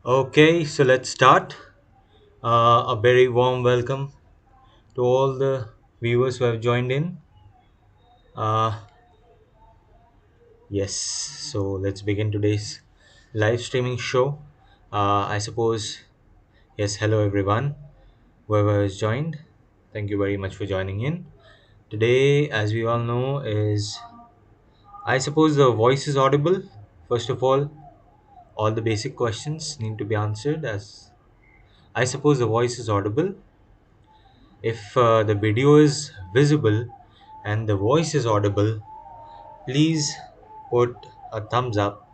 Okay, so let's start. A very warm welcome to all the viewers who have joined in. Uh, yes, so let's begin today's live streaming show. I suppose, yes, hello everyone, whoever has joined. Thank you very much for joining in. Today, as we all know, I suppose the voice is audible. First of all the basic questions need to be answered as I suppose the voice is audible. If the video is visible and the voice is audible, please put a thumbs up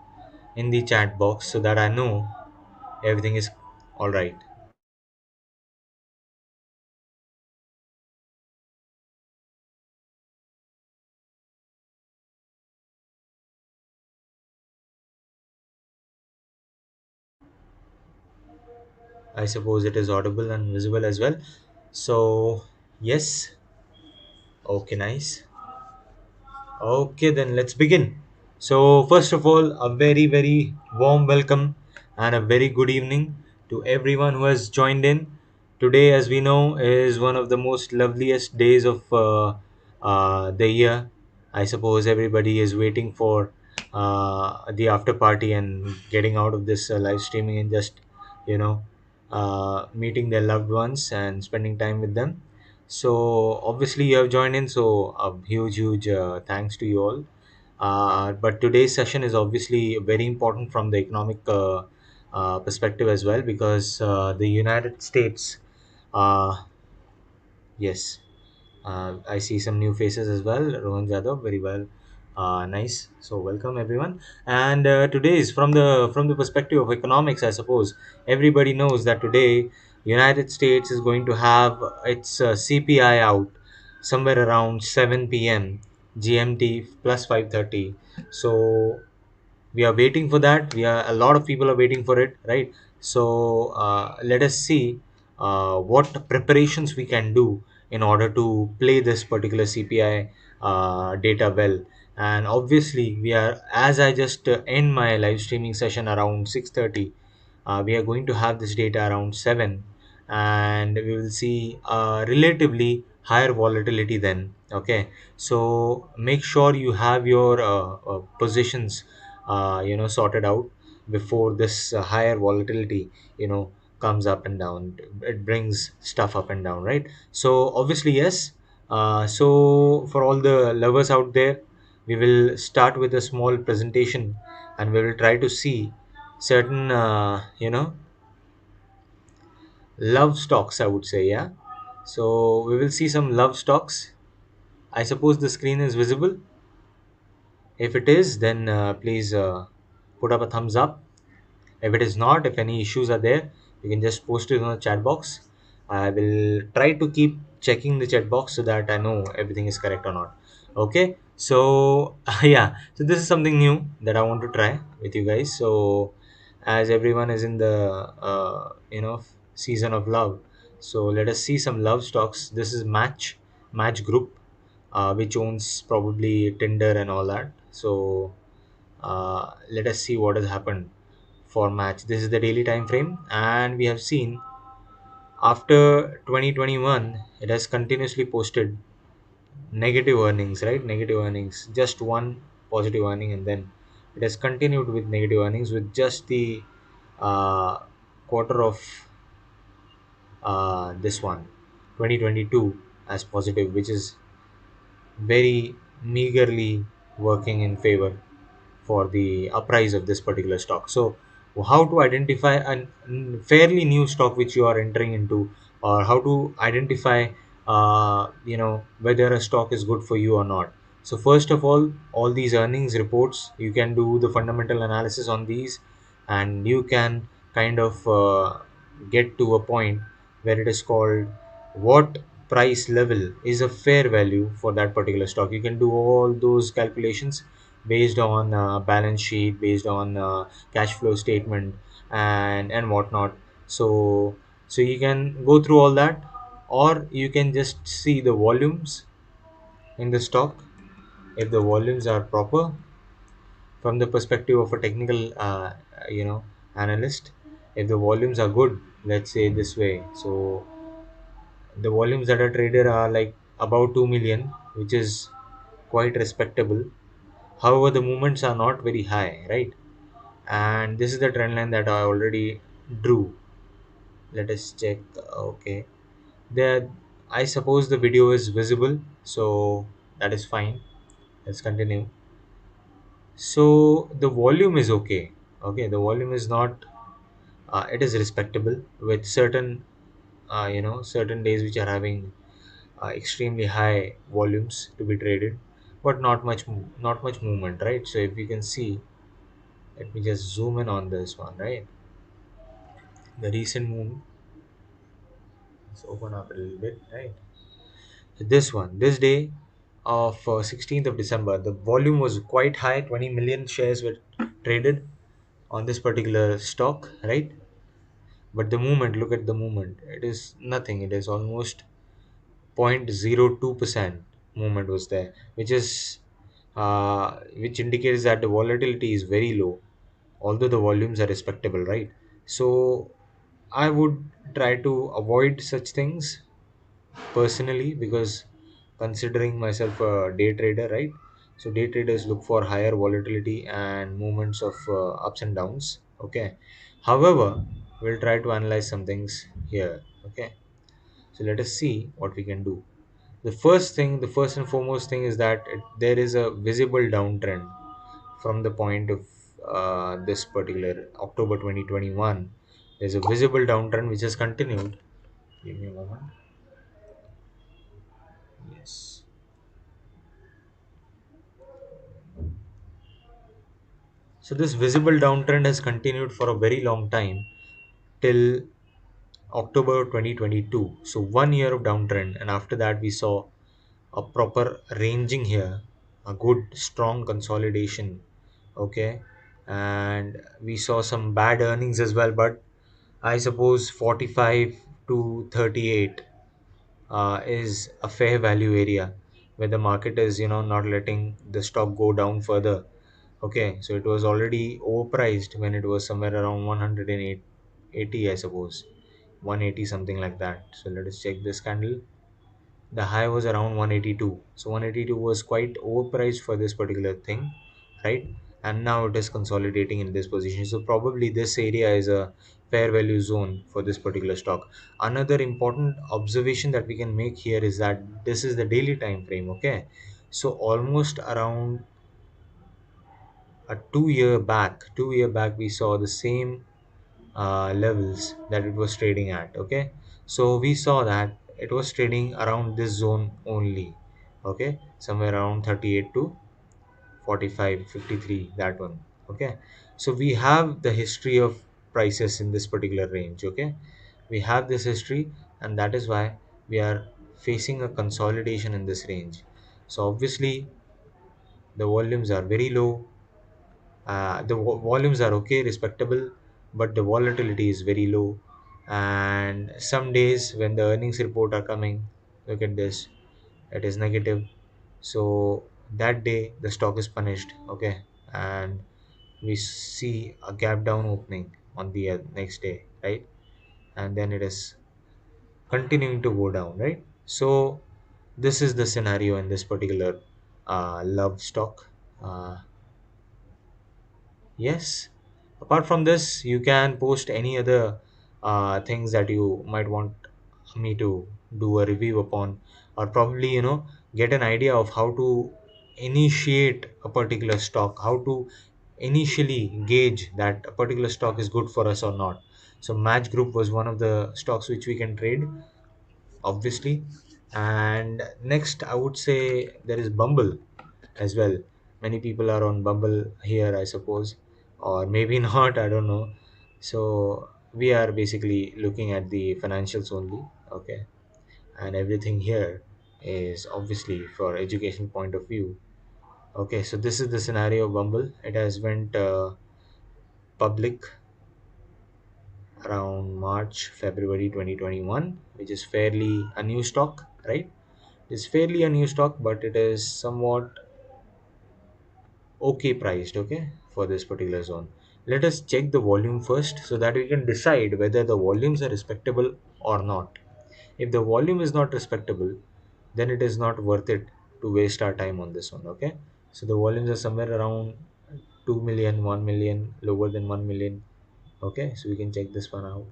in the chat box so that I know everything is all right. I suppose it is audible and visible as well. So, yes, okay, nice. Okay, then let's begin. So, first of all, a very, very warm welcome and a very good evening to everyone who has joined in. Today, as we know, is one of the most loveliest days of the year. I suppose everybody is waiting for the after party and getting out of this live streaming and just, you know, meeting their loved ones and spending time with them. So obviously you have joined in, so a huge thanks to you all. But today's session is obviously very important from the economic perspective as well because the United States, uh, yes, I see some new faces as well. Rohan Jadhav, very well, nice. So welcome everyone. And today is from the perspective of economics. I suppose everybody knows that today United States is going to have its CPI out somewhere around 7 p.m. GMT plus 5:30. So we are waiting for that. We are a lot of people are waiting for it, right? So let us see what preparations we can do in order to play this particular CPI data well. And obviously we are, as I just end my live streaming session around 6:30, we are going to have this data around 7, and we will see relatively higher volatility then. Okay, so make sure you have your positions sorted out before this higher volatility comes up and down. It brings stuff up and down, right? So obviously, yes. So for all the lovers out there, we will start with a small presentation and we will try to see certain love stocks, I would say. Yeah, so we will see some love stocks. I suppose the screen is visible. If it is, then please put up a thumbs up. If it is not, if any issues are there, you can just post it on the chat box. I will try to keep checking the chat box so that I know everything is correct or not. Okay, so yeah, so this is something new that I want to try with you guys. So as everyone is in the season of love, so let us see some love stocks. This is Match Group, which owns probably Tinder and all that. So let us see what has happened for Match. This is the daily time frame, and we have seen after 2021 it has continuously posted negative earnings, right? Negative earnings, just one positive earning, and then it has continued with negative earnings with just the uh, quarter of this one 2022 as positive, which is very meagerly working in favor for the uprise of this particular stock. So how to identify a fairly new stock which you are entering into, or how to identify whether a stock is good for you or not. So first of all these earnings reports, you can do the fundamental analysis on these, and you can kind of get to a point where it is called what price level is a fair value for that particular stock. You can do all those calculations based on balance sheet, based on cash flow statement, and whatnot. So you can go through all that, or you can just see the volumes in the stock. If the volumes are proper from the perspective of a technical analyst, If the volumes are good, let's say this way, so the volumes that are traded are like about 2 million, which is quite respectable. However, the movements are not very high, right? And this is the trend line that I already drew. Let us check. Okay, there, I suppose the video is visible, so that is fine. Let's continue. So the volume is okay. Okay, the volume is not. It is respectable with certain, certain days which are having extremely high volumes to be traded, but not much movement, right? So if you can see, let me just zoom in on this one, right? The recent move. Let's open up a little bit, right? So this one, this day of 16th of December, the volume was quite high. 20 million shares were traded on this particular stock, right? But the movement, look at the movement. It is nothing. It is almost 0.02% movement was there, which indicates that the volatility is very low, although the volumes are respectable, right? So I would try to avoid such things personally, because considering myself a day trader, right? So day traders look for higher volatility and movements of ups and downs. Okay. However, we'll try to analyze some things here. Okay. So let us see what we can do. The first and foremost thing is that there is a visible downtrend from the point of this particular October 2021. There's a visible downtrend which has continued. Give me a moment. Yes. So this visible downtrend has continued for a very long time till October 2022. So 1 year of downtrend, and after that we saw a proper ranging here, a good strong consolidation. Okay, and we saw some bad earnings as well, but I suppose 45 to 38 is a fair value area where the market is, not letting the stock go down further. Okay, so it was already overpriced when it was somewhere around 180, I suppose, 180 something like that. So let us check this candle. The high was around 182, so 182 was quite overpriced for this particular thing, right? And now it is consolidating in this position, so probably this area is a fair value zone for this particular stock. Another important observation that we can make here is that this is the daily time frame. Okay, so almost around a 2 year back we saw the same levels that it was trading at. Okay, so we saw that it was trading around this zone only. Okay, somewhere around 38 to 45, 53, that one. Okay, so we have the history of prices in this particular range. Okay, we have this history, and that is why we are facing a consolidation in this range. So obviously the volumes are very low. The volumes are okay, respectable, but the volatility is very low. And some days when the earnings report are coming, look at this, it is negative. So that day the stock is punished. Okay, and we see a gap down opening on the next day, right? And then it is continuing to go down, right? So this is the scenario in this particular love stock. Yes. Apart from this, you can post any other things that you might want me to do a review upon, or probably, get an idea of how to initiate a particular stock, how to initially gauge that a particular stock is good for us or not. So, Match Group was one of the stocks which we can trade, obviously. And next, I would say there is Bumble as well. Many people are on Bumble here, I suppose, or maybe not, I don't know. So we are basically looking at the financials only. Okay, and everything here is obviously for education point of view. Okay, so this is the scenario of Bumble. It has went public around March, February 2021, which is fairly a new stock, right? It's fairly a new stock, but it is somewhat okay priced. Okay, for this particular zone. Let us check the volume first so that we can decide whether the volumes are respectable or not. If the volume is not respectable, then it is not worth it to waste our time on this one. Okay, so the volumes are somewhere around 2 million, 1 million, lower than 1 million. Okay, so we can check this one out.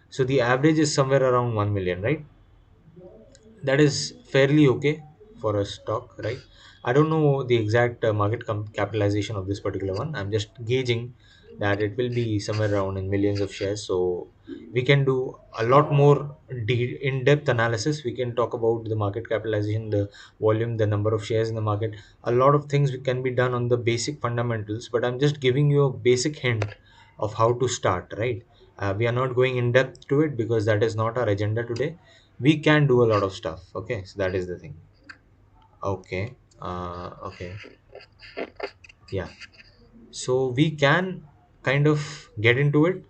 So the average is somewhere around 1 million, right? That is fairly okay for a stock, right? I don't know the exact market capitalization of this particular one. I'm just gauging that it will be somewhere around in millions of shares. So we can do a lot more in-depth analysis. We can talk about the market capitalization, the volume, the number of shares in the market. A lot of things can be done on the basic fundamentals, but I'm just giving you a basic hint of how to start, right? We are not going in depth to it because that is not our agenda today. We can do a lot of stuff. Okay, so that is the thing. Okay, okay, yeah. So we can kind of get into it.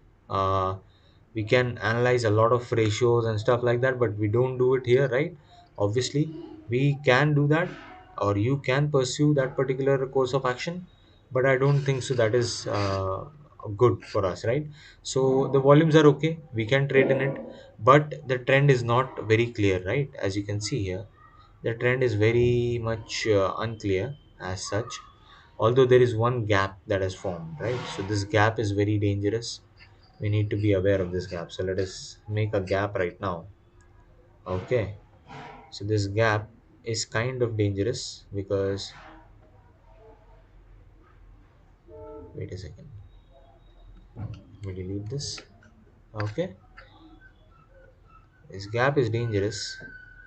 We can analyze a lot of ratios and stuff like that, but we don't do it here, right? Obviously we can do that, or you can pursue that particular course of action, but I don't think so that is good for us, right? So the volumes are okay, we can trade in it, but the trend is not very clear, right? As you can see here, the trend is very much unclear as such, although there is one gap that has formed, right? So this gap is very dangerous. We need to be aware of this gap. So let us make a gap right now. Okay, so this gap is kind of dangerous because, wait a second, let me delete this. Okay, this gap is dangerous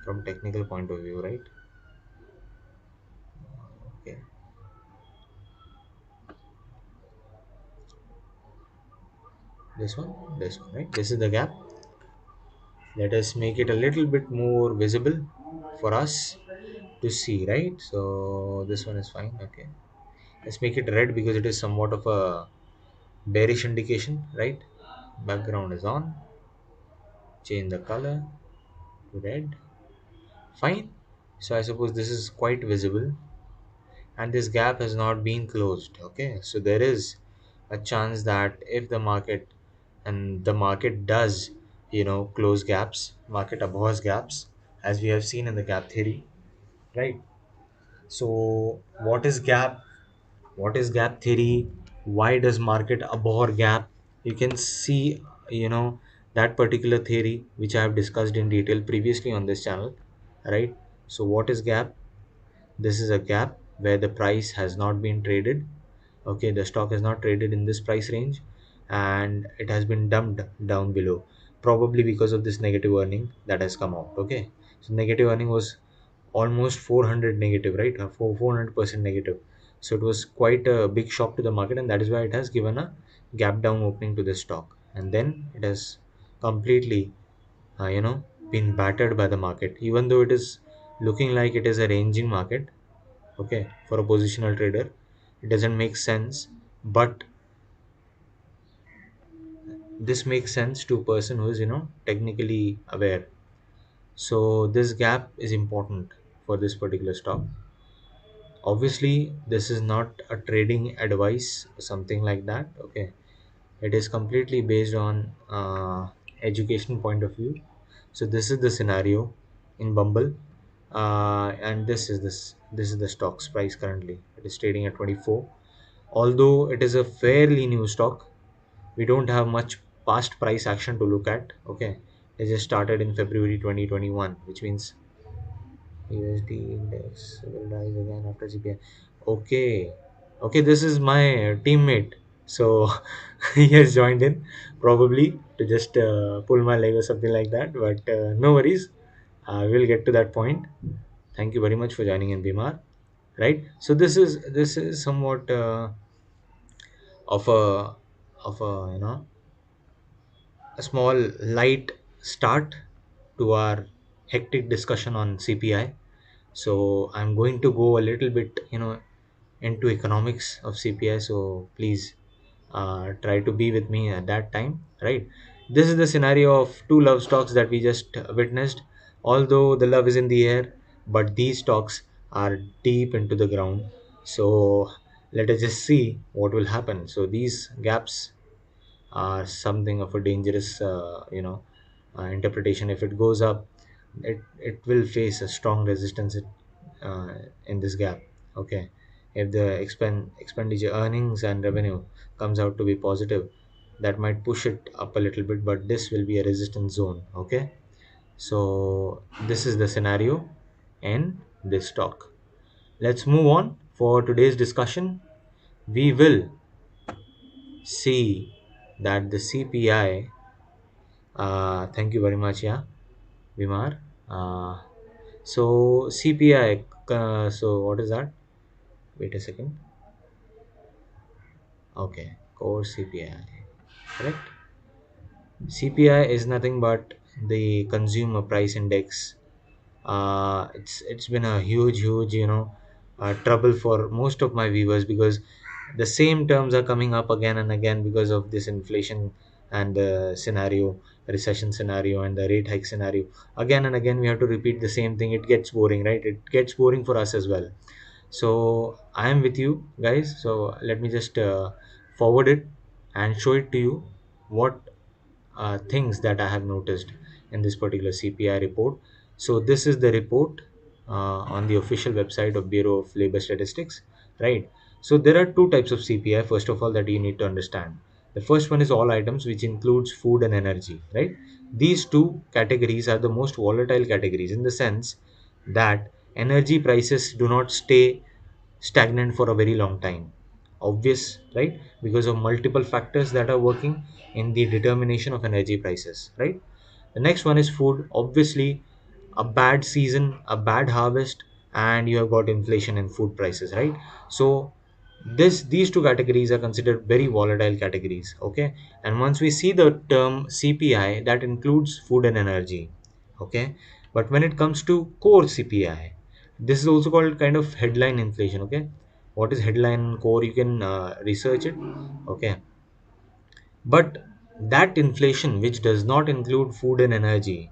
from technical point of view, right? Okay, this one, right? This is the gap. Let us make it a little bit more visible for us to see, right? So this one is fine. Okay, let's make it red because it is somewhat of a bearish indication, right? Background is on. Change the color to red. Fine. So I suppose this is quite visible, and this gap has not been closed. Okay, so there is a chance that if the market, and the market does, close gaps, market abhors gaps, as we have seen in the gap theory, right? So what is gap theory? Why does market abhor gap? You can see, you know that particular theory which I have discussed in detail previously on this channel, right? So what is gap? This is a gap where the price has not been traded. Okay, the stock is not traded in this price range, and it has been dumped down below, probably because of this negative earning that has come out. Okay, so negative earning was almost 400 negative, right? 400% negative. So it was quite a big shock to the market, and that is why it has given a gap down opening to the stock, and then it has completely uh, you know been battered by the market, even though it is looking like it is a ranging market. Okay, for a positional trader it doesn't make sense, but this makes sense to a person who is technically aware. So this gap is important for this particular stock. Obviously this is not a trading advice or something like that. Okay, it is completely based on education point of view. So this is the scenario in Bumble, and this is the stock's price. Currently it is trading at 24. Although it is a fairly new stock, we don't have much past price action to look at. Okay, it just started in February 2021, which means USD index will rise again after CPI. Okay, okay, this is my teammate. So he has joined in, probably to just pull my leg or something like that. But no worries, we'll get to that point. Thank you very much for joining in, Bimar. Right. So this is somewhat of a a small light start to our hectic discussion on CPI. So I'm going to go a little bit into economics of CPI, so please try to be with me at that time, right? This is the scenario of two love stocks that we just witnessed. Although the love is in the air, but these stocks are deep into the ground. So let us just see what will happen. So these gaps are something of a dangerous interpretation. If it goes up, it will face a strong resistance uh, in this gap. Okay, if the expenditure, earnings and revenue comes out to be positive, that might push it up a little bit, but this will be a resistance zone. Okay, so this is the scenario in this talk. Let's move on. For today's discussion, we will see that the CPI. Thank you very much, yeah, Vimar. Uh, so CPI. So what is that? Wait a second. Okay, core CPI. Correct. CPI is nothing but the consumer price index. It's been a huge trouble for most of my viewers, because the same terms are coming up again and again because of this inflation and the scenario, recession scenario, and the rate hike scenario. Again and again we have to repeat the same thing. It gets boring, right? It gets boring for us as well. So I am with you guys, so let me just forward it and show it to you, what things that I have noticed in this particular CPI report. So this is the report on the official website of Bureau of Labor Statistics, right? So there are two types of CPI, first of all, that you need to understand. The first one is all items, which includes food and energy, right? These two categories are the most volatile categories, in the sense that energy prices do not stay stagnant for a very long time. Obvious, right? Because of multiple factors that are working in the determination of energy prices, right? The next one is food. Obviously, a bad season, a bad harvest, and you have got inflation in food prices, right? So these two categories are considered very volatile categories. Okay, and once we see the term CPI, that includes food and energy. Okay, but when it comes to core CPI, this is also called kind of headline inflation. Okay, what is headline and core? You can research it. Okay, but that inflation which does not include food and energy,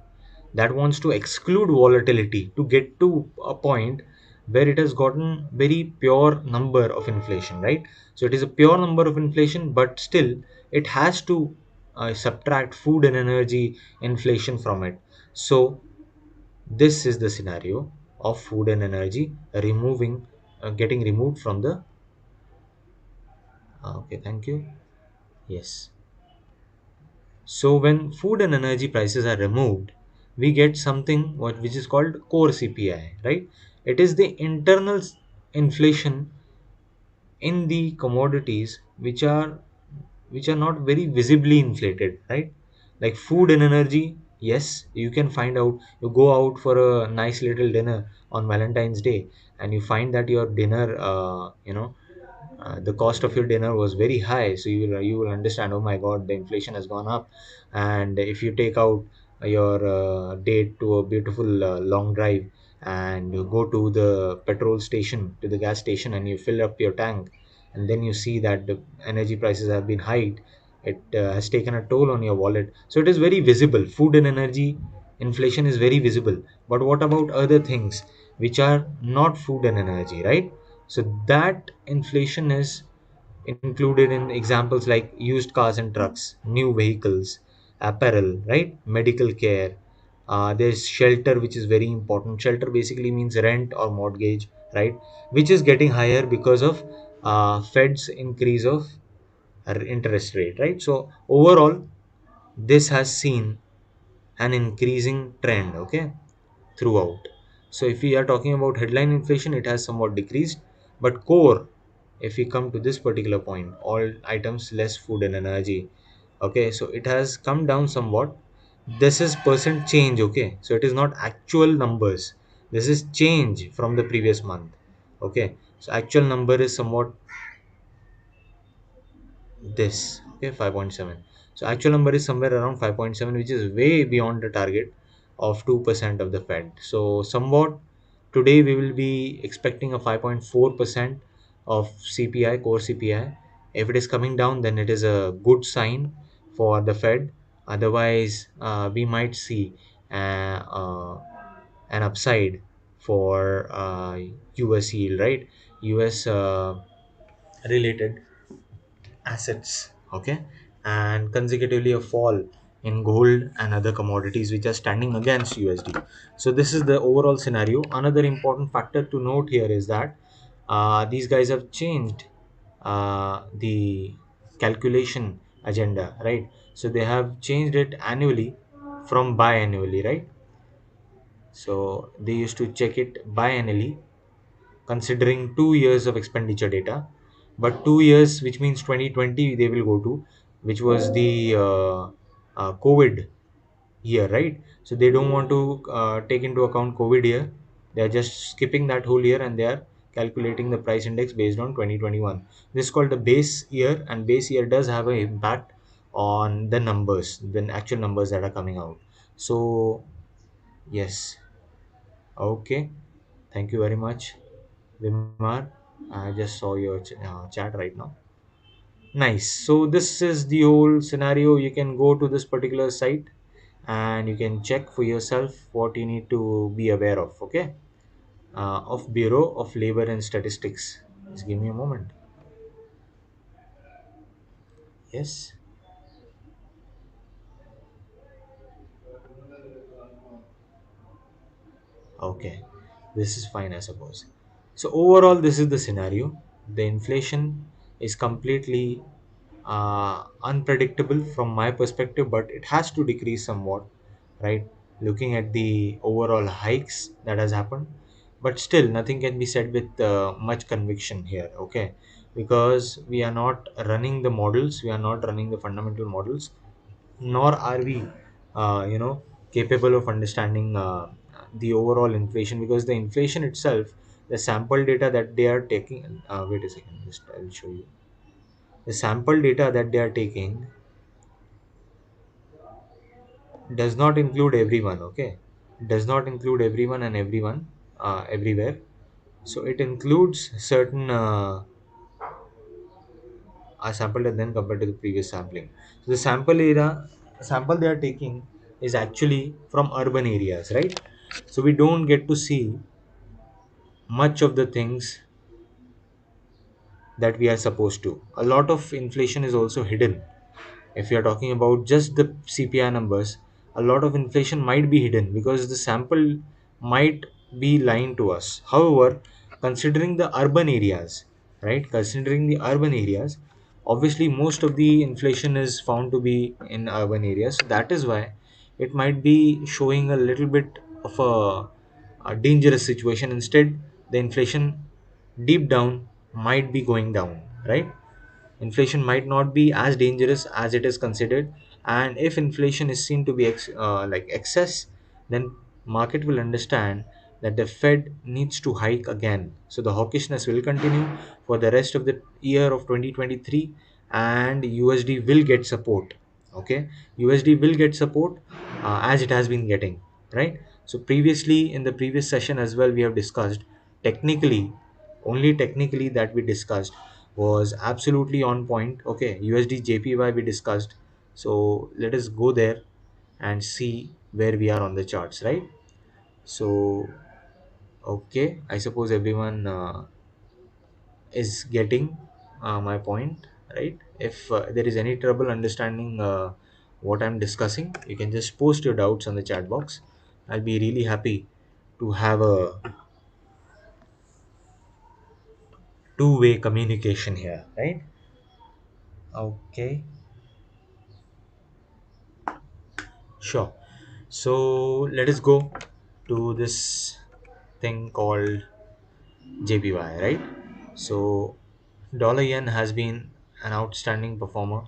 that wants to exclude volatility to get to a point where it has gotten very pure number of inflation, right? So it is a pure number of inflation, but still it has to subtract food and energy inflation from it. So this is the scenario of food and energy removing getting removed from the okay, thank you. Yes. So when food and energy prices are removed, we get something what which is called core CPI, right? It is the internal inflation in the commodities which are not very visibly inflated, right? Like food and energy, yes, you can find out. You go out for a nice little dinner on Valentine's Day, and you find that your dinner, the cost of your dinner was very high, so you will understand, oh my god, the inflation has gone up. And if you take out your date to a beautiful long drive, and you go to the petrol station, to the gas station, and you fill up your tank, and then you see that the energy prices have been hiked, it has taken a toll on your wallet. So it is very visible. Food and energy inflation is very visible. But what about other things which are not food and energy, right? So that inflation is included in examples like used cars and trucks, new vehicles, apparel, right? Medical care. There's shelter, which is very important. Shelter basically means rent or mortgage, right? Which is getting higher because of Fed's increase of interest rate, right? So overall, this has seen an increasing trend, okay, throughout. So if we are talking about headline inflation, it has somewhat decreased, but core, if we come to this particular point, all items less food and energy, okay, so it has come down somewhat. This is percent change, okay, so it is not actual numbers. This is change from the previous month. Okay, so actual number is somewhat this, okay, 5.7. So actual number is somewhere around 5.7, which is way beyond the target of 2% of the Fed. So somewhat today we will be expecting a 5.4% of CPI, core CPI. If it is coming down, then it is a good sign for the Fed. Otherwise we might see an upside for US yield, right? US related assets, okay, and consecutively a fall in gold and other commodities which are standing against USD. So this is the overall scenario. Another important factor to note here is that these guys have changed the calculation agenda, right? So they have changed it annually from biannually, right? So they used to check it biannually considering 2 years of expenditure data, but 2 years, which means 2020, they will go to, which was the COVID year, right? So they don't want to take into account COVID year. They are just skipping that whole year and they are calculating the price index based on 2021. This is called the base year, and base year does have an impact on the numbers, the actual numbers that are coming out. So yes, okay, thank you very much, Vimar. I just saw your chat right now. Nice. So this is the whole scenario. You can go to this particular site and you can check for yourself what you need to be aware of. Okay. Of Bureau of Labor and Statistics. Just give me a moment. Yes. Okay, this is fine, I suppose. So overall, this is the scenario. The inflation is completely unpredictable from my perspective, but it has to decrease somewhat, right? Looking at the overall hikes that has happened, but still nothing can be said with much conviction here. Okay, because we are not running the models, we are not running the fundamental models, nor are we capable of understanding the overall inflation, because the inflation itself, the sample data that they are taking, wait a second, just I'll show you the sample data that they are taking does not include everyone. Okay, does not include everyone and everyone everywhere. So it includes certain sample and then compared to the previous sampling. So the sample they are taking is actually from urban areas, right? So we don't get to see much of the things that we are supposed to. A lot of inflation is also hidden. If you are talking about just the CPI numbers, a lot of inflation might be hidden because the sample might be lying to us. However, considering the urban areas, right? Considering the urban areas, obviously most of the inflation is found to be in urban areas. So that is why it might be showing a little bit of a dangerous situation. Instead, the inflation deep down might be going down, right? Inflation might not be as dangerous as it is considered, and if inflation is seen to be like excess, then market will understand that the Fed needs to hike again. So the hawkishness will continue for the rest of the year of 2023, and USD will get support. Okay, USD will get support as it has been getting, right? So previously in the previous session as well, we have discussed technically, only technically that we discussed was absolutely on point. Okay, USD JPY we discussed. So let us go there and see where we are on the charts, right? So okay, I suppose everyone is getting my point, right? If there is any trouble understanding what I'm discussing, you can just post your doubts on the chat box. I'll be really happy to have a two-way communication here, right? Okay, sure. So let us go to this thing called JPY, right? So dollar yen has been an outstanding performer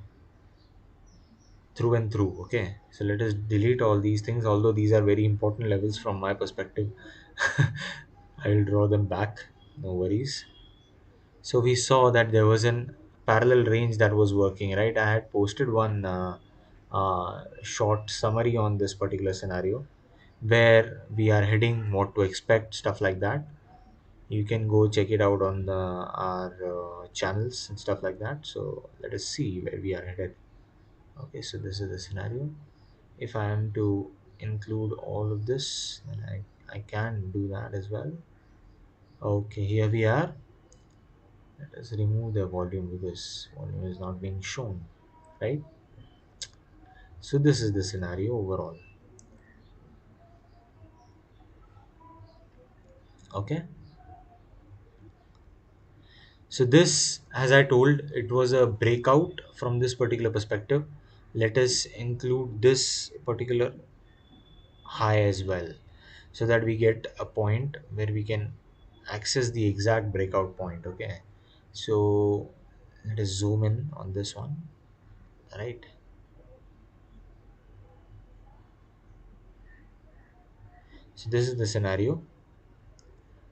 through and through. Okay, so let us delete all these things, although these are very important levels from my perspective. I will draw them back, no worries. So we saw that there was an parallel range that was working, right? I had posted one short summary on this particular scenario, where we are heading, what to expect, stuff like that. You can go check it out on our channels and stuff like that. So let us see where we are headed. Okay, so this is the scenario. If I am to include all of this, then I can do that as well. Okay, here we are. Let us remove the volume because volume is not being shown, right? So this is the scenario overall. Okay. So this, as I told, it was a breakout from this particular perspective. Let us include this particular high as well, so that we get a point where we can access the exact breakout point. Okay. So let us zoom in on this one, right? So this is the scenario.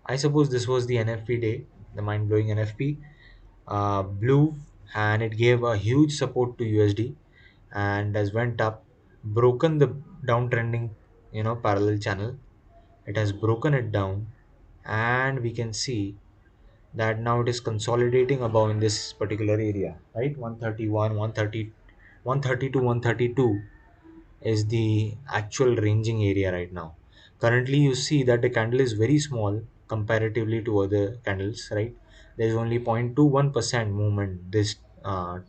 I suppose this was the NFP day, the mind blowing NFP. Blue, and it gave a huge support to USD and has went up, broken the downtrending, parallel channel. It has broken it down, and we can see that now it is consolidating above in this particular area, right? 131, 130, 130 to 132 is the actual ranging area right now. Currently, you see that the candle is very small comparatively to other candles, right? There's only 0.21% movement this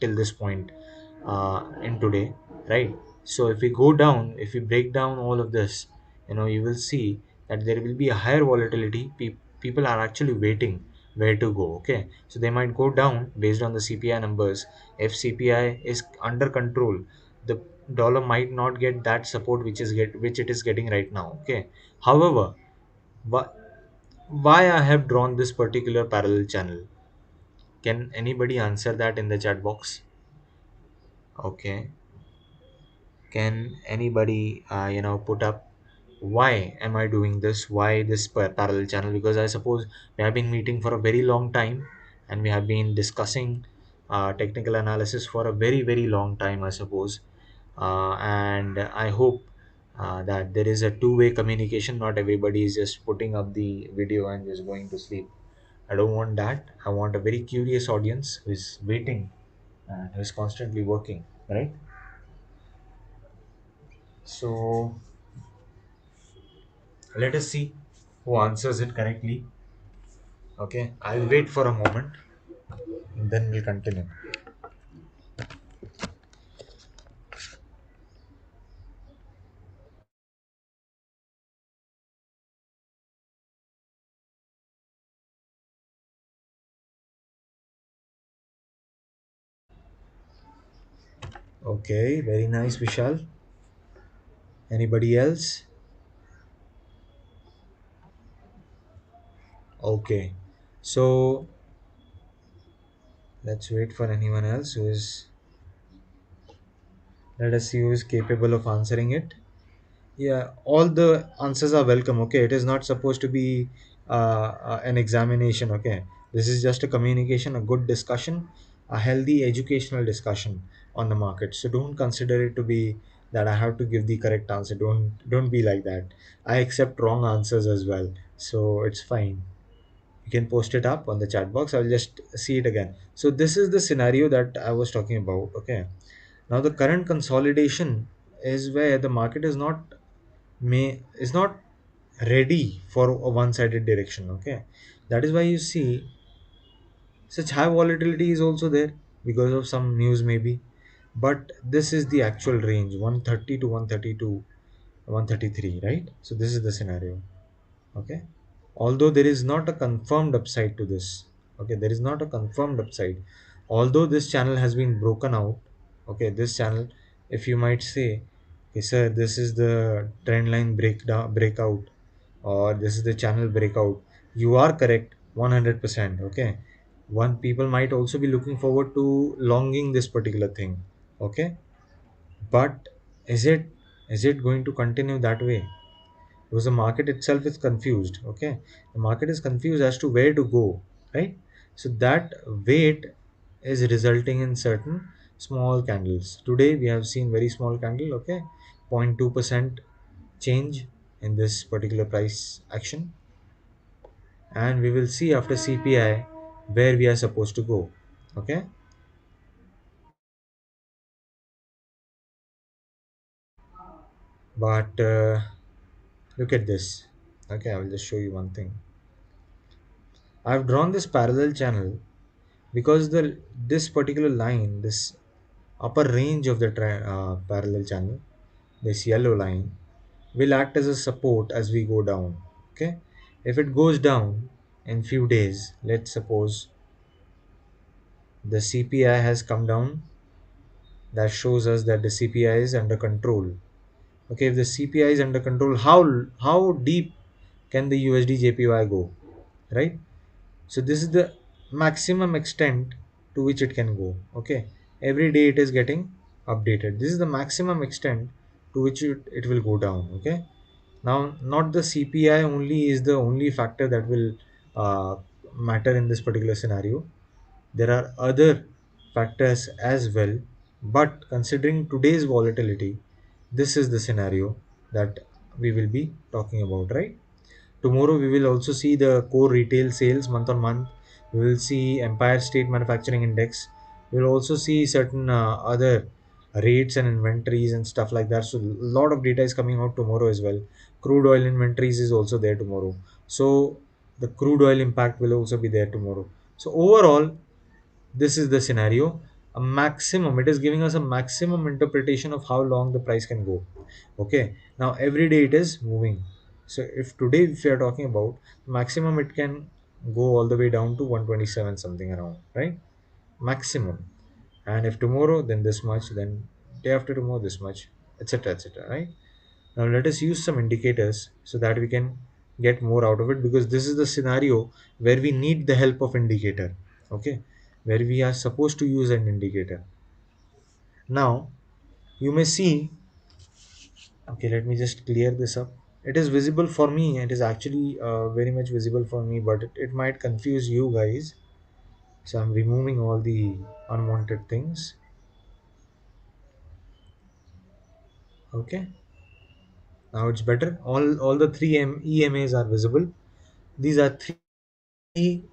till this point in today, right? So if we go down, if we break down all of this, you will see that there will be a higher volatility. People are actually waiting where to go. Okay, so they might go down based on the CPI numbers. If CPI is under control, the dollar might not get that support which it is getting right now. Okay, however, wh- why I have drawn this particular parallel channel, can anybody answer that in the chat box? Okay, can anybody put up why am I doing this, why this parallel channel? Because I suppose we have been meeting for a very long time, and we have been discussing technical analysis for a very very long time, I suppose. And I hope that there is a two-way communication. Not everybody is just putting up the video and just going to sleep. I don't want that. I want a very curious audience who is waiting and who is constantly working, right? So let us see who answers it correctly. Okay, I'll wait for a moment, then we'll continue. Okay, very nice, Vishal. Anybody else? Okay, so let's wait for anyone else who is. Let us see who is capable of answering it. Yeah, all the answers are welcome. Okay, it is not supposed to be an examination. Okay, this is just a communication, a good discussion, a healthy educational discussion on the market. So don't consider it to be that I have to give the correct answer. Don't be like that. I accept wrong answers as well, so it's fine. You can post it up on the chat box. I'll just see it again. So this is the scenario that I was talking about. Okay, now the current consolidation is where the market is not ready for a one-sided direction. Okay, that is why you see such high volatility is also there because of some news maybe, but this is the actual range, 130 to 132, 133, right? So this is the scenario. Okay, although there is not a confirmed upside to this. Okay, there is not a confirmed upside, although this channel has been broken out. Okay, this channel, if you might say, okay sir, this is the trend line breakout, or this is the channel breakout, you are correct 100%. Okay, one people might also be looking forward to longing this particular thing. Okay, but is it going to continue that way? Because the market itself is confused. Okay, the market is confused as to where to go, right? So that wait is resulting in certain small candles. Today we have seen very small candle. Okay, 0.2% change in this particular price action, and we will see after CPI where we are supposed to go. Okay, but look at this. Okay, I will just show you one thing. I've drawn this parallel channel because the this particular line, this upper range of the parallel channel, this yellow line, will act as a support as we go down. Okay, if it goes down in few days, let's suppose the CPI has come down, that shows us that the CPI is under control. Okay, if the CPI is under control, how deep can the USD JPY go, right? So this is the maximum extent to which it can go. Okay, every day it is getting updated. This is the maximum extent to which it will go down. Okay, now not the CPI only is the only factor that will uh, matter in this particular scenario. There are other factors as well, but considering today's volatility, this is the scenario that we will be talking about, right? Tomorrow we will also see the core retail sales month on month. We will see Empire State Manufacturing Index. We will also see certain other rates and inventories and stuff like that. So a lot of data is coming out tomorrow as well. Crude oil inventories is also there tomorrow. So the crude oil impact will also be there tomorrow. So overall, this is the scenario. A maximum, it is giving us a maximum interpretation of how long the price can go. Okay, now every day it is moving. So if today if we are talking about maximum, it can go all the way down to 127 something around, right? Maximum. And if tomorrow, then this much, then day after tomorrow this much, etc, etc, right? Now let us use some indicators so that we can get more out of it, because this is the scenario where we need the help of indicator. Okay, where we are supposed to use an indicator. Now you may see, okay, let me just clear this up. It is visible for me. It is actually very much visible for me, but it might confuse you guys. So I'm removing all the unwanted things. Okay, now it's better. All the three EMAs are visible. These are three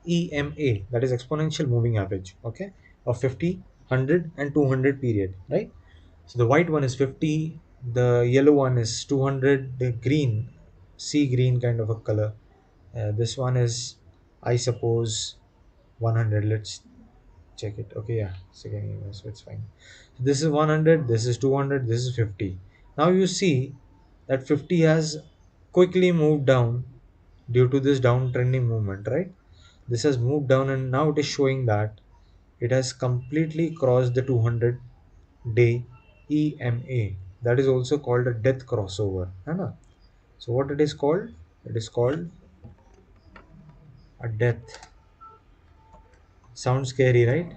EMA, that is exponential moving average. Okay, of 50, 100, and 200 period, right? So the white one is 50, the yellow one is 200, the green, sea green kind of a color. This one is, I suppose, 100. Let's check it. Okay, yeah, second email, so it's fine. So this is 100, this is 200, this is 50. Now you see that 50 has quickly moved down due to this downtrending movement, right? This has moved down, and now it is showing that it has completely crossed the 200 day EMA. That is also called a death crossover. है ना? So what it is called? It is called a death. Sounds scary, right?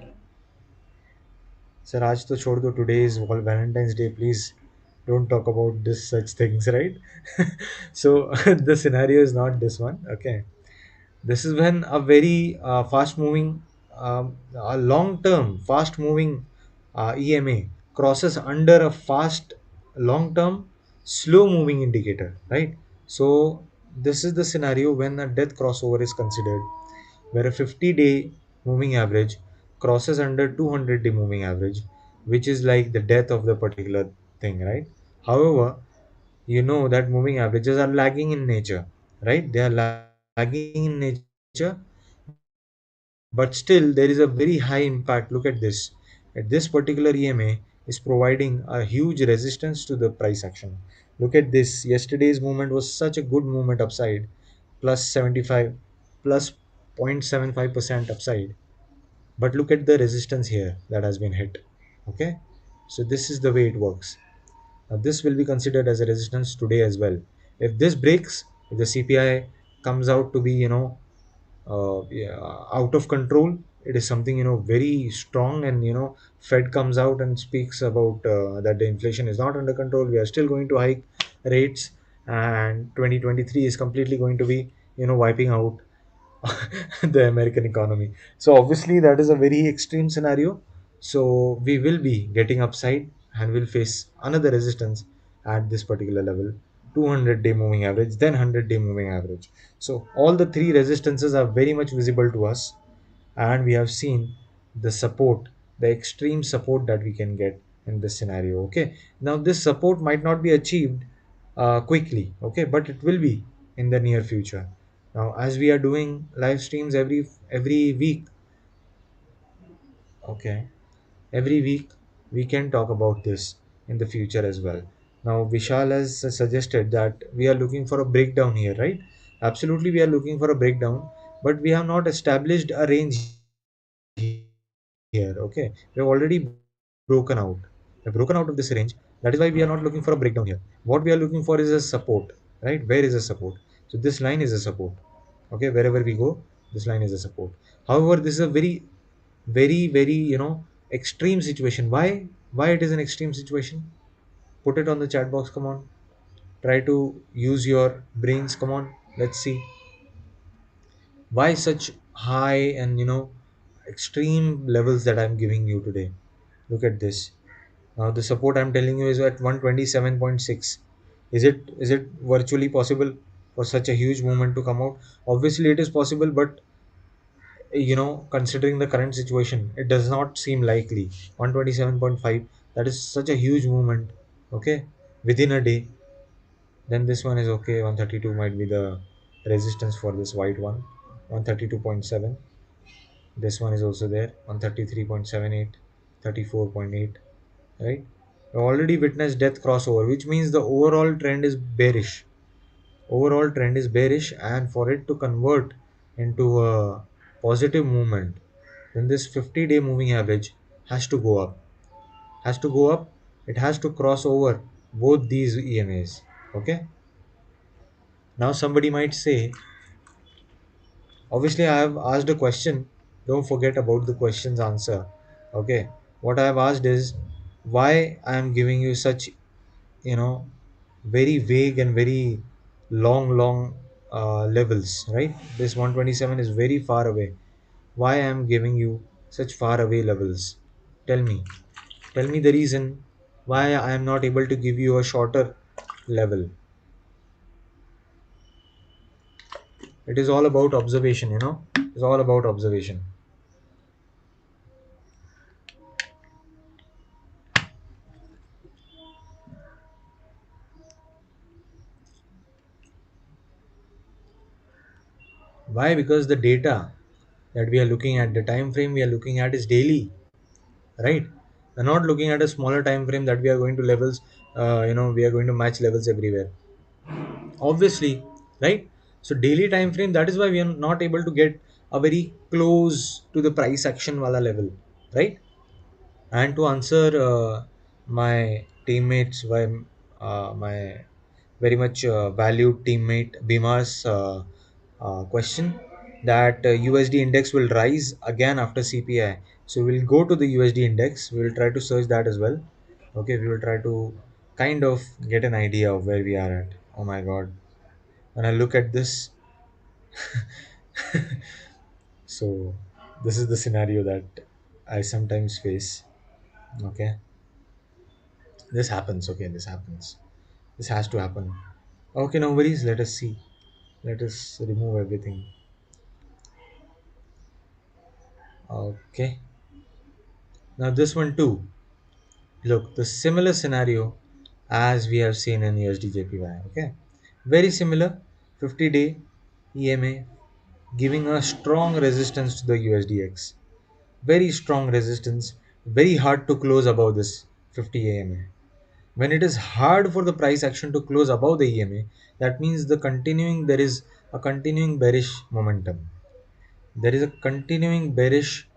Sir, आज तो छोड़ दो. Today is Valentine's Day. Please don't talk about this such things, right? So the scenario is not this one. Okay. This is when a very fast moving, a long term fast moving EMA crosses under a fast long term slow moving indicator, right? So this is the scenario when a death crossover is considered, where a 50-day moving average crosses under 200-day moving average, which is like the death of the particular thing, right? However, you know that moving averages are lagging in nature, right? They are lagging in nature, but still there is a very high impact. Look at this. At this particular EMA is providing a huge resistance to the price action. Look at this. Yesterday's movement was such a good movement upside, plus 75, plus 0.75% upside. But look at the resistance here that has been hit. Okay, so this is the way it works. Now this will be considered as a resistance today as well. If this breaks, if the CPI comes out to be, yeah, out of control, it is something, very strong, and Fed comes out and speaks about that the inflation is not under control, we are still going to hike rates, and 2023 is completely going to be, wiping out the American economy. So obviously that is a very extreme scenario. So we will be getting upside and will face another resistance at this particular level, 200-day moving average, then 100-day moving average. So all the three resistances are very much visible to us, and we have seen the support, the extreme support that we can get in this scenario. Okay, now this support might not be achieved quickly, okay, but it will be in the near future. Now as we are doing live streams every week, Okay. Every week we can talk about this in the future as well. Now, Vishal has suggested that we are looking for a breakdown here, right? Absolutely, we are looking for a breakdown, but we have not established a range here. Okay, we have already broken out. We have broken out of this range. That is why we are not looking for a breakdown here. What we are looking for is a support, right? Where is a support? So this line is a support. Okay, wherever we go, this line is a support. However, this is a very extreme situation. Why it is an extreme situation? Put it on the chat box. Come on, try to use your brains. Come on, let's see why such high and extreme levels that I'm giving you today. Look at this. Now the support I'm telling you is at 127.6. Is it virtually possible for such a huge movement to come out? Obviously it is possible, but considering the current situation, it does not seem likely. 127.5, that is such a huge movement. Okay, within a day. Then this one is okay. 132 might be the resistance for this white one. 132.7. This one is also there. 133.78, 34.8. Right, we already witnessed death crossover, which means the overall trend is bearish. Overall trend is bearish, and for it to convert into a positive movement, then this 50-day moving average has to go up. Has to go up. It has to cross over both these EMAs. Okay. Now somebody might say, obviously I have asked a question. Don't forget about the question's answer. Okay. What I have asked is why I am giving you such you know very vague and very long levels, right? This 127 is very far away. Why I am giving you such far away levels? Tell me tell me the reason why I am not able to give you a shorter level. It is all about observation, it's all about observation. Why? Because the data that we are looking at, the time frame we are looking at is daily, right? We're not looking at a smaller time frame that we are going to levels, we are going to match levels everywhere, obviously, right? So daily time frame, that is why we are not able to get a very close to the price action wala level, right? And to answer my teammates, my very much valued teammate Bima's question, that USD index will rise again after CPI. So we'll go to the USD index. We will try to search that as well. Okay, we will try to kind of get an idea of where we are at. Oh my God, when I look at this, so this is the scenario that I sometimes face. Okay, this happens. Okay, this happens. This has to happen. Okay, no worries. Let us see. Let us remove everything. Okay. Now this one too. Look, the similar scenario as we have seen in USDJPY. Okay. Very similar. 50-day EMA giving a strong resistance to the USDX. Very strong resistance. Very hard to close above this 50 EMA. When it is hard for the price action to close above the EMA, that means there is a continuing bearish momentum. There is a continuing bearish,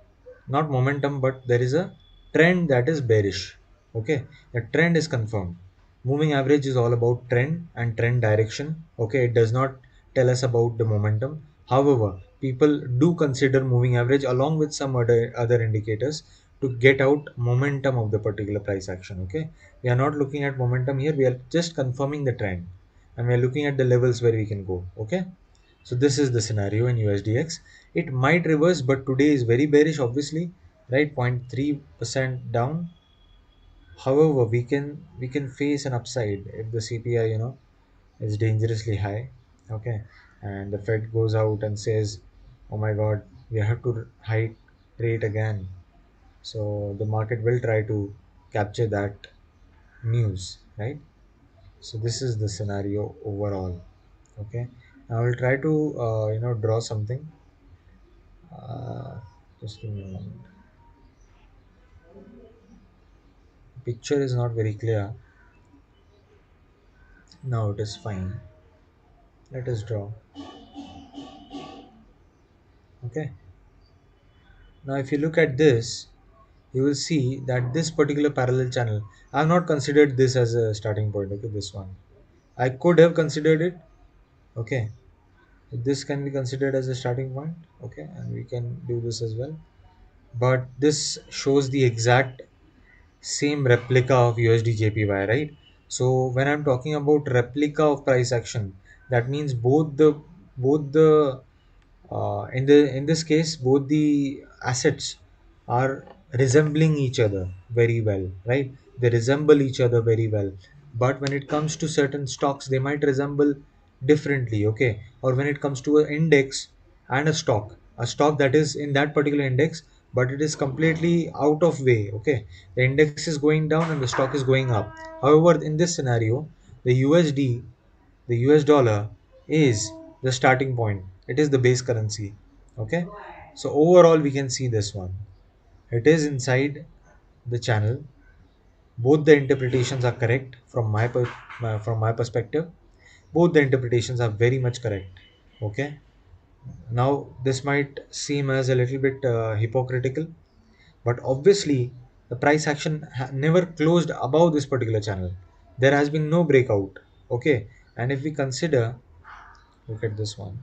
not momentum, but there is a trend that is bearish. Okay, the trend is confirmed. Moving average is all about trend and trend direction. Okay, it does not tell us about the momentum. However, people do consider moving average along with some other indicators to get out momentum of the particular price action. Okay, we are not looking at momentum here, we are just confirming the trend, and we are looking at the levels where we can go. Okay, so this is the scenario in USDX. It might reverse, but today is very bearish, obviously, right? 0.3% down. However, we can face an upside if the CPI, is dangerously high. Okay, and the Fed goes out and says, "Oh my God, we have to hike rate again." So the market will try to capture that news, right? So this is the scenario overall. Okay, I will try to draw something. Uh, just give me a moment. Picture is not very clear. Now it is fine. Let us draw. Okay. Now if you look at this, you will see that this particular parallel channel, I have not considered this as a starting point. Okay, this one. I could have considered it. Okay. This can be considered as a starting point. Okay, and we can do this as well. But this shows the exact same replica of USD JPY, right? So when I'm talking about replica of price action, that means both the in this case both the assets are resembling each other very well, right? They resemble each other very well. But when it comes to certain stocks, they might resemble differently, okay? Or when it comes to an index and a stock that is in that particular index, but it is completely out of way, okay? The index is going down and the stock is going up. However, in this scenario, the USD, the US dollar is the starting point. It is the base currency, okay? So overall we can see this one, it is inside the channel. Both the interpretations are correct from my perspective. Both the interpretations are very much correct, okay? Now this might seem as a little bit hypocritical, but obviously the price action never closed above this particular channel. There has been no breakout, okay? And if we consider, look at this one,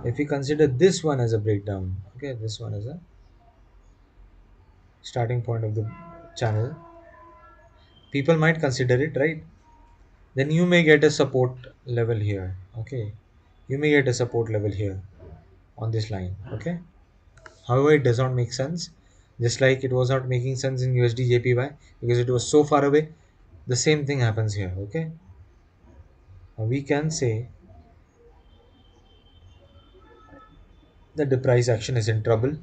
if we consider this one as a breakdown, okay, this one is a starting point of the channel, people might consider it, right? Then you may get a support level here, okay? You may get a support level here on this line, okay? However, it does not make sense, just like it was not making sense in USD JPY because it was so far away. The same thing happens here, okay? Now we can say that the price action is in trouble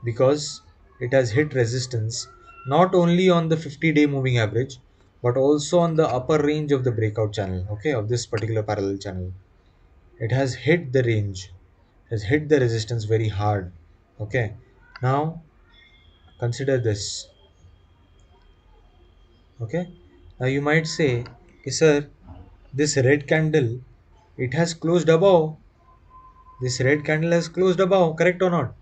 because it has hit resistance not only on the 50-day moving average but also on the upper range of the breakout channel, okay, of this particular parallel channel. It has hit the range, has hit the resistance very hard, okay? Now consider this, okay? Now you might say, okay, sir, this red candle, it has closed above, this red candle has closed above, correct or not?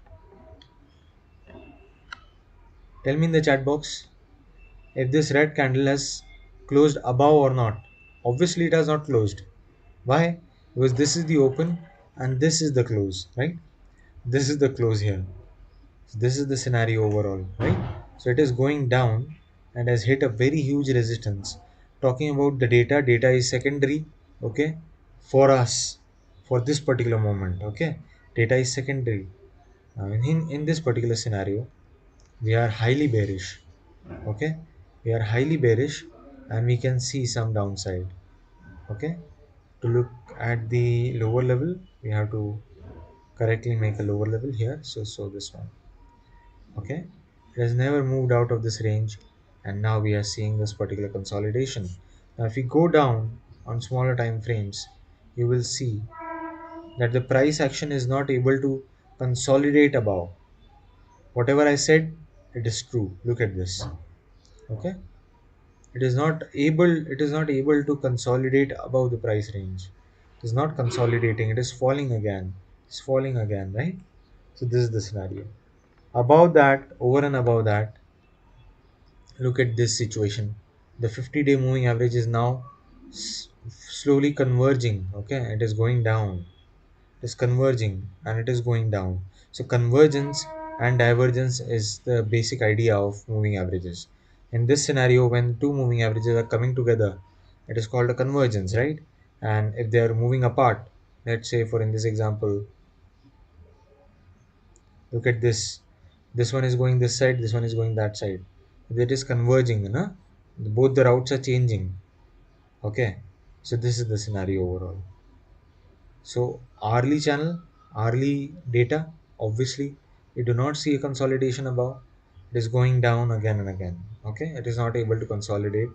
Tell me in the chat box if this red candle has closed above or not. Obviously it has not closed. Why? Because this is the open and this is the close, right? This is the close here. So this is the scenario overall, right? So it is going down and has hit a very huge resistance. Talking about the data, data is secondary, okay, for us, for this particular moment, okay? Data is secondary. In this particular scenario, we are highly bearish, okay? We are highly bearish and we can see some downside, okay? To look at the lower level, we have to correctly make a lower level here. So this one, okay, it has never moved out of this range and now we are seeing this particular consolidation. Now if we go down on smaller time frames, you will see that the price action is not able to consolidate above. Whatever I said, it is true. Look at this, okay? It is not able to consolidate above the price range. It is not consolidating, it is falling again. It's falling again, right? So this is the scenario. Above that, over and above that, look at this situation. The 50-day moving average is now slowly converging, okay? It is going down. It is converging and it is going down. So convergence and divergence is the basic idea of moving averages. In this scenario, when two moving averages are coming together, it is called a convergence, right? And if they are moving apart, let's say for in this example, look at this. This one is going this side, this one is going that side. That is converging, na? Both the routes are changing. Okay. So this is the scenario overall. So hourly channel, hourly data, obviously we do not see a consolidation above. It is going down again and again. Okay, it is not able to consolidate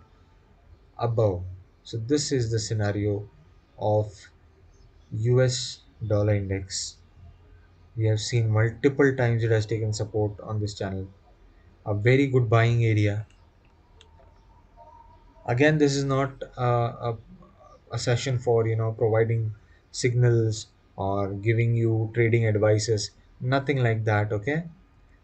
above. So this is the scenario of US dollar index. We have seen multiple times it has taken support on this channel. A very good buying area. Again, this is not a session for providing signals or giving you trading advices. Nothing like that. Okay,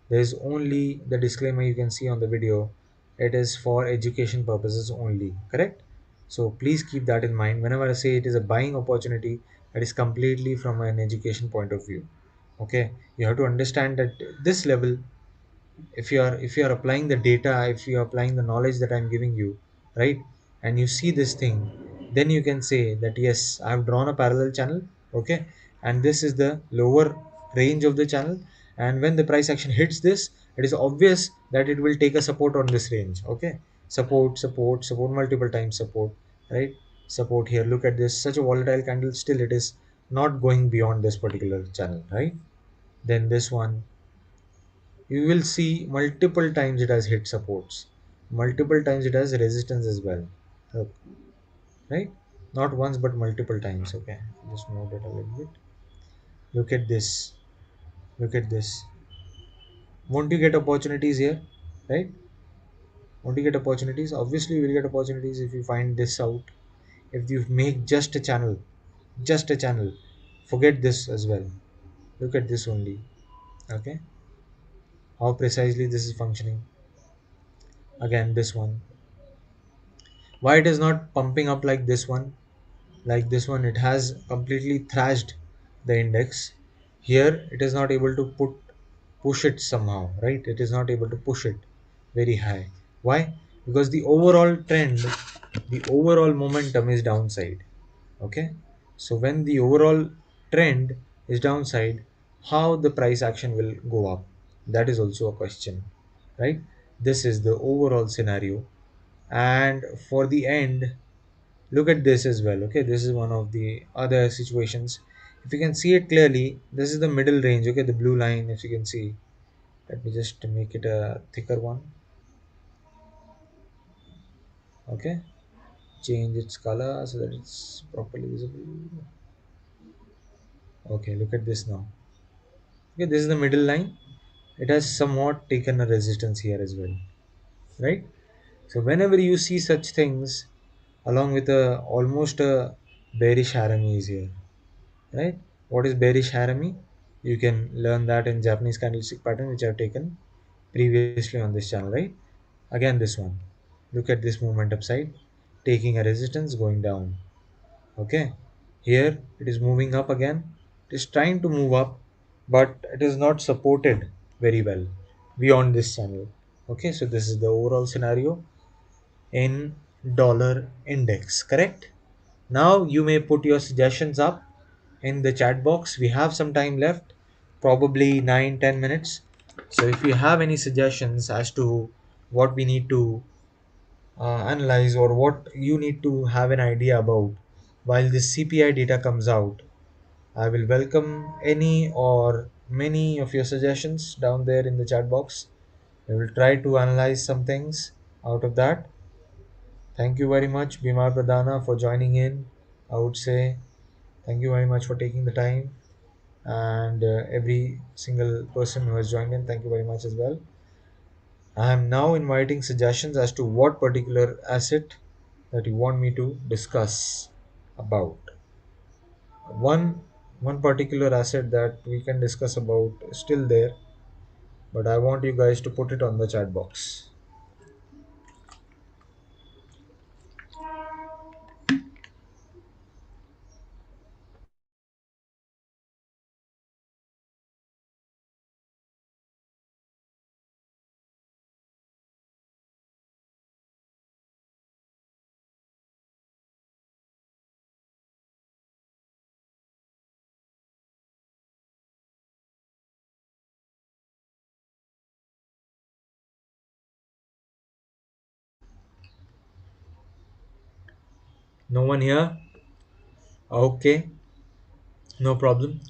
there is only the disclaimer you can see on the video. It is for education purposes only, correct? So please keep that in mind whenever I say it is a buying opportunity. It is completely from an education point of view. Okay, you have to understand that this level, if you are applying the data, if you are applying the knowledge that I'm giving you, right, and you see this thing, then you can say that yes, I've drawn a parallel channel. Okay, and this is the lower range of the channel, and when the price action hits this, it is obvious that it will take a support on this range. Okay, support, support, support, multiple times support, right? Support here, look at this, such a volatile candle, still it is not going beyond this particular channel, right? Then this one, you will see multiple times it has hit supports, multiple times it has resistance as well. Look, right? Not once but multiple times. Okay, just move it a little bit. Look at this, look at this. Won't you get opportunities here, right? Won't you get opportunities? Obviously you will get opportunities if you find this out. If you make just a channel, just a channel, forget this as well. Look at this only. Okay, how precisely this is functioning. Again, this one, why it is not pumping up like this one? Like this one, it has completely thrashed the index. Here it is not able to push it somehow, right? It is not able to push it very high. Why? Because the overall trend, the overall momentum is downside. Okay, so when the overall trend is downside, how the price action will go up, that is also a question, right? This is the overall scenario. And for the end, look at this as well. Okay, this is one of the other situations. If you can see it clearly, this is the middle range. Okay, the blue line, if you can see, let me just make it a thicker one. Okay, change its color so that it's properly visible. Okay, look at this now. Okay, this is the middle line. It has somewhat taken a resistance here as well, right? So whenever you see such things, along with a almost a bearish harami is here, right? What is bearish harami? You can learn that in Japanese candlestick pattern, which I've taken previously on this channel, right? Again, this one, look at this movement upside, taking a resistance, going down. Okay, here it is moving up again. It is trying to move up, but it is not supported very well beyond this channel. Okay, so this is the overall scenario in dollar index, correct? Now you may put your suggestions up in the chat box. We have some time left, probably 9-10 minutes. So if you have any suggestions as to what we need to analyze, or what you need to have an idea about while this CPI data comes out, I will welcome any or many of your suggestions down there in the chat box. I will try to analyze some things out of that. Thank you very much, Bimar Pradana, for joining in. I would say thank you very much for taking the time, and every single person who has joined in, thank you very much as well. I am now inviting suggestions as to what particular asset that you want me to discuss about. One particular asset that we can discuss about is still there, but I want you guys to put it on the chat box. No one here? Okay, no problem.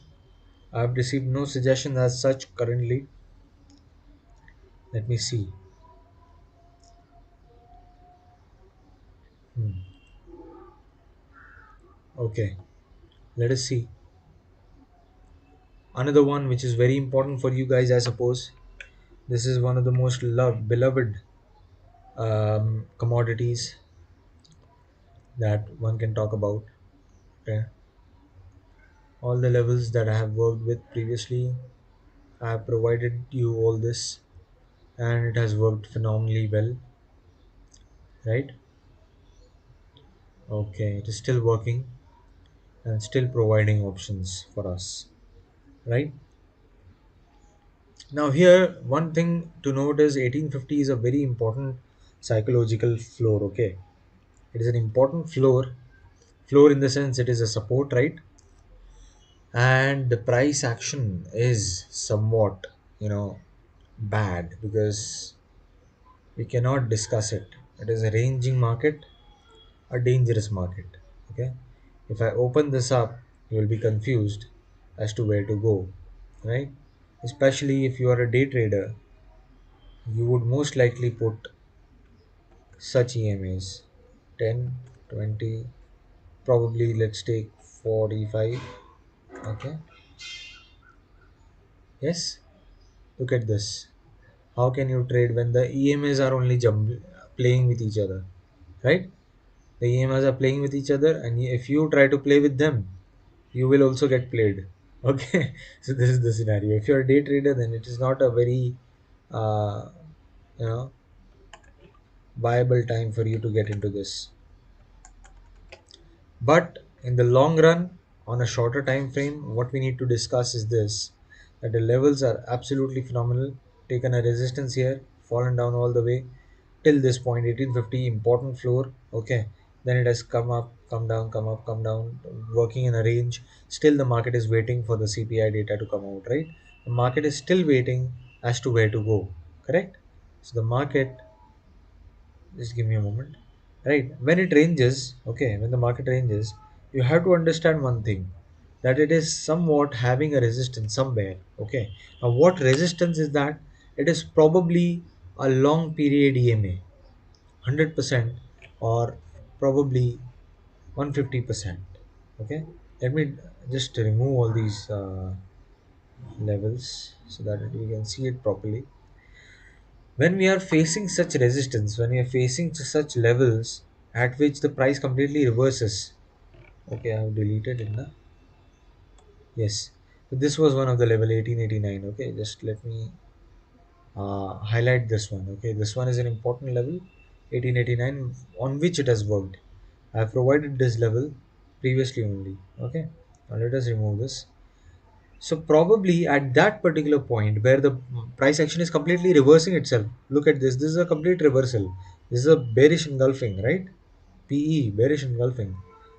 I've received no suggestions as such currently. Let me see. Hmm. Okay, let us see. Another one which is very important for you guys, I suppose. This is one of the most loved, beloved commodities that one can talk about. Okay. All the levels that I have worked with previously, I have provided you all this, and it has worked phenomenally well, right? Okay, it is still working and still providing options for us, right? Now, here, one thing to note is 1850 is a very important psychological floor, okay? It is an important floor in the sense it is a support, right? And the price action is somewhat, you know, bad because we cannot discuss it. It is a ranging market, a dangerous market, okay? If I open this up, you will be confused as to where to go, right? Especially if you are a day trader, you would most likely put such EMAs 10, 20, probably let's take 45. Okay, yes, look at this. How can you trade when the EMAs are only playing with each other, right? The EMAs are playing with each other, and if you try to play with them, you will also get played. Okay, so this is the scenario. If you're a day trader, then it is not a very uh, you know viable time for you to get into this. But in the long run, on a shorter time frame, what we need to discuss is this, that the levels are absolutely phenomenal. Taken a resistance here, fallen down all the way till this point, 1850, important floor. Okay, then it has come up, come down, come up, come down, working in a range. Still, the market is waiting for the CPI data to come out, right? The market is still waiting as to where to go, correct? So, the market, just give me a moment, right? When it ranges, okay, when the market ranges, you have to understand one thing, that it is somewhat having a resistance somewhere. Okay, now what resistance is that? It is probably a long period EMA, 100%, or probably 150%. Okay, let me just remove all these levels so that we can see it properly. When we are facing such resistance, when we are facing such levels at which the price completely reverses. Okay, I have deleted it now. Yes. So this was one of the level 1889. Okay, just let me highlight this one. Okay, this one is an important level 1889 on which it has worked. I have provided this level previously only. Okay, now let us remove this. So probably at that particular point where the price action is completely reversing itself. Look at this. This is a complete reversal. This is a bearish engulfing, right? PE, bearish engulfing.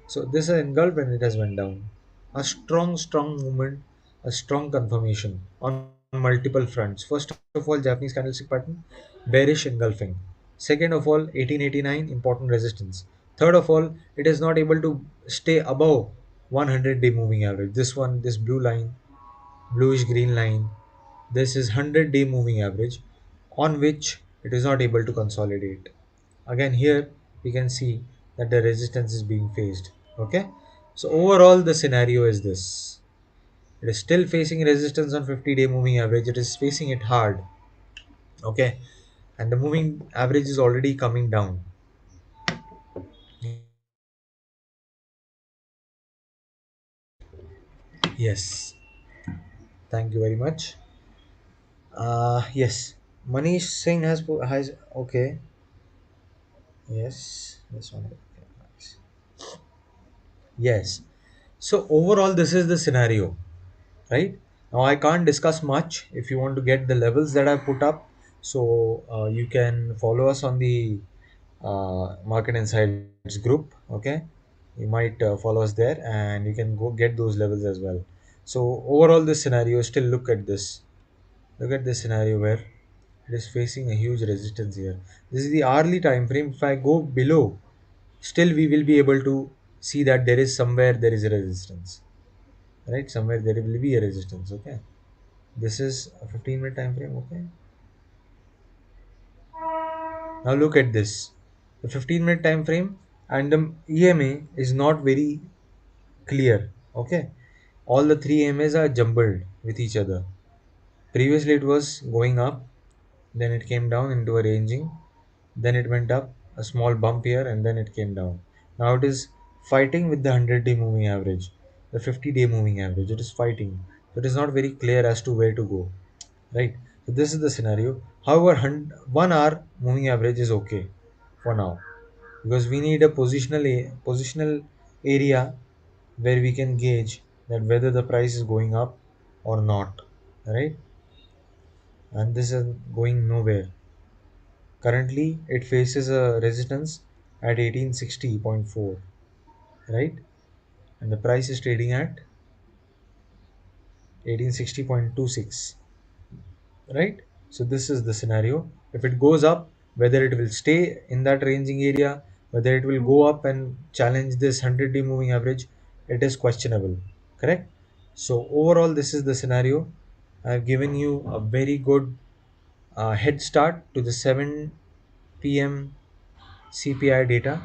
So this is engulfed and it has went down. A strong movement, a strong confirmation on multiple fronts. First of all, Japanese candlestick pattern, bearish engulfing. Second of all, 1889, important resistance. Third of all, it is not able to stay above 100-day moving average. This one, this blue line, bluish green line, this is 100-day moving average on which it is not able to consolidate. Again, here we can see that the resistance is being faced. Okay, so overall the scenario is this: it is still facing resistance on 50-day moving average, it is facing it hard. Okay, and the moving average is already coming down. Yes, thank you very much. Yes, Manish Singh has okay. Yes, this one. Okay, nice. Yes. So overall, this is the scenario, right? Now I can't discuss much. If you want to get the levels that I put up, so you can follow us on the Market Insights group. Okay, you might follow us there, and you can go get those levels as well. So overall, this scenario, still look at this. Look at this scenario where it is facing a huge resistance here. This is the hourly time frame. If I go below, still we will be able to see that there is somewhere there is a resistance, right? Somewhere there will be a resistance. Okay, this is a 15-minute time frame. Okay, now look at this, the 15-minute time frame, and the EMA is not very clear. Okay, all the three EMAs are jumbled with each other. Previously it was going up, then it came down into a ranging, then it went up, a small bump here, and then it came down. Now it is fighting with the 100-day moving average, the 50-day moving average. It is fighting. So it is not very clear as to where to go, right? So this is the scenario. However, 1 hour moving average is okay for now, because we need a positional area where we can gauge that whether the price is going up or not, right? And this is going nowhere. Currently, it faces a resistance at 1860.4, right? And the price is trading at 1860.26, right? So this is the scenario. If it goes up, whether it will stay in that ranging area, whether it will go up and challenge this 100-day moving average, it is questionable, correct? So overall, this is the scenario. I've given you a very good head start to the 7 p.m. CPI data.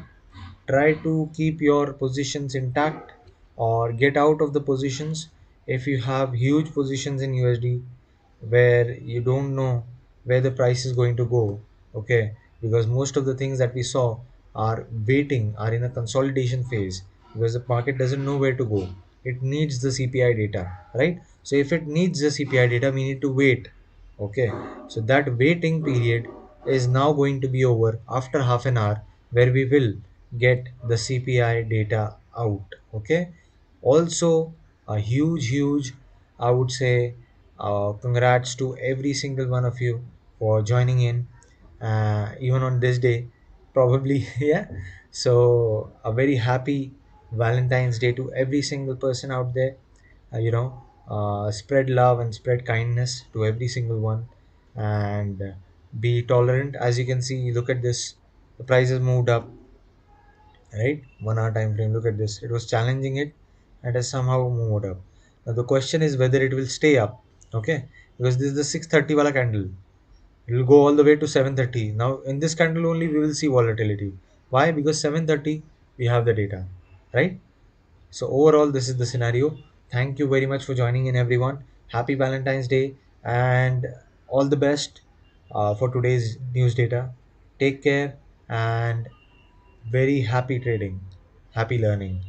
Try to keep your positions intact or get out of the positions if you have huge positions in USD where you don't know where the price is going to go. Okay, because most of the things that we saw are waiting, are in a consolidation phase, because the market doesn't know where to go. It needs the CPI data, right? So if it needs the CPI data, we need to wait. Okay, so that waiting period is now going to be over after half an hour, where we will get the CPI data out. Okay, also a huge, I would say, congrats to every single one of you for joining in, even on this day, probably. Yeah, so a very happy Valentine's Day to every single person out there. Spread love and spread kindness to every single one, and be tolerant. As you can see, look at this, the price has moved up, right? 1 hour time frame, look at this, it was challenging it and has somehow moved up. Now the question is whether it will stay up. Okay, because this is the 630 wala candle, it will go all the way to 730. Now in this candle only we will see volatility. Why? Because 730 we have the data, right? So overall, this is the scenario. Thank you very much for joining in, everyone. Happy Valentine's Day and all the best for today's news data. Take care and very happy trading, happy learning.